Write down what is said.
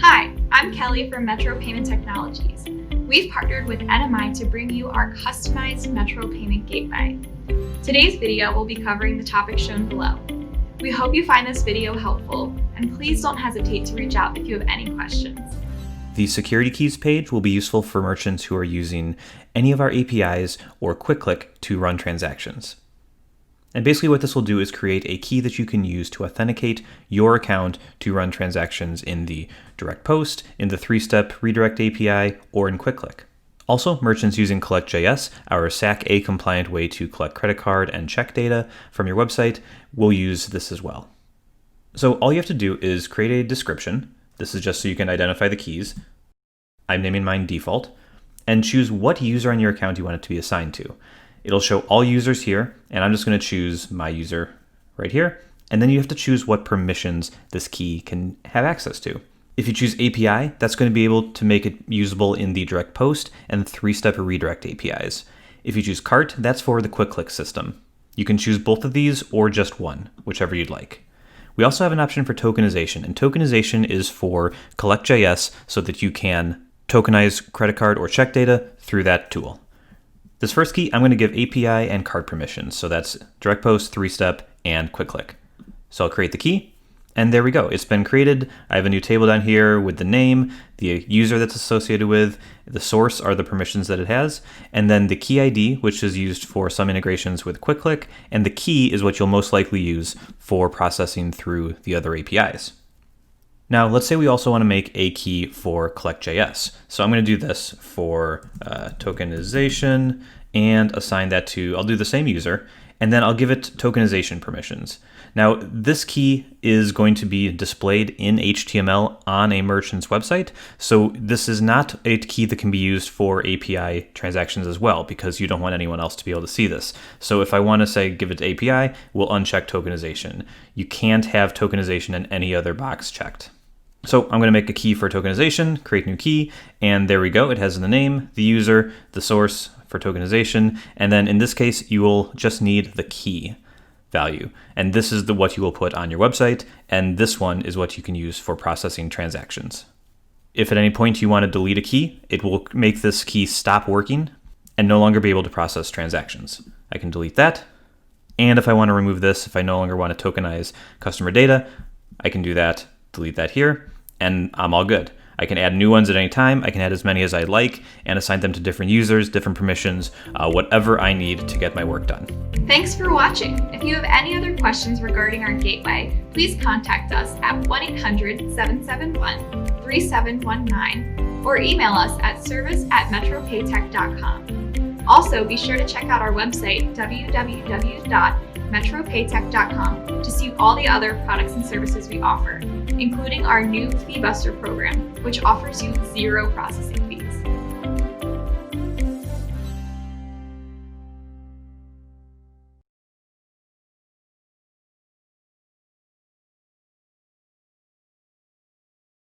Hi, I'm Kelly from Metro Payment Technologies. We've partnered with NMI to bring you our customized Metro Payment Gateway. Today's video will be covering the topics shown below. We hope you find this video helpful, and please don't hesitate to reach out if you have any questions. The security keys page will be useful for merchants who are using any of our APIs or quick-click to run transactions. And basically what this will do is create a key that you can use to authenticate your account to run transactions in the direct post, in the 3-step redirect API, or in quick-click. Also, merchants using Collect.js, our SAC-A compliant way to collect credit card and check data from your website, will use this as well. So all you have to do is create a description. This is just so you can identify the keys. I'm naming mine default, and choose what user on your account you want it to be assigned to. It'll show all users here, and I'm just going to choose my user right here. And then you have to choose what permissions this key can have access to. If you choose API, that's going to be able to make it usable in the direct post and 3-step redirect APIs. If you choose cart, that's for the quick click system. You can choose both of these or just one, whichever you'd like. We also have an option for tokenization, and tokenization is for Collect.js so that you can tokenize credit card or check data through that tool. This first key, I'm going to give API and card permissions. So that's direct post, 3-step, and quick click. So I'll create the key, and there we go. It's been created. I have a new table down here with the name, the user that's associated with, the source are the permissions that it has, and then the key ID, which is used for some integrations with quick click, and the key is what you'll most likely use for processing through the other APIs. Now, let's say we also want to make a key for Collect.js. So I'm going to do this for tokenization and assign that to, I'll do the same user, and then I'll give it tokenization permissions. Now, this key is going to be displayed in HTML on a merchant's website. So this is not a key that can be used for API transactions as well, because you don't want anyone else to be able to see this. So if I want to say give it to API, we'll uncheck tokenization. You can't have tokenization in any other box checked. So I'm going to make a key for tokenization, create new key, and there we go. It has the name, the user, the source for tokenization, and then in this case, you will just need the key value. And this is what you will put on your website, and this one is what you can use for processing transactions. If at any point you want to delete a key, it will make this key stop working and no longer be able to process transactions. I can delete that. And if I want to remove this, if I no longer want to tokenize customer data, I can do that, delete that here, and I'm all good. I can add new ones at any time. I can add as many as I like and assign them to different users, different permissions, whatever I need to get my work done. Thanks for watching. If you have any other questions regarding our gateway, please contact us at 1-800-771-3719 or email us at service@metropaytech.com. Also, be sure to check out our website, www.metropaytech.com, to see all the other products and services we offer, including our new Fee Buster program, which offers you 0 processing fees.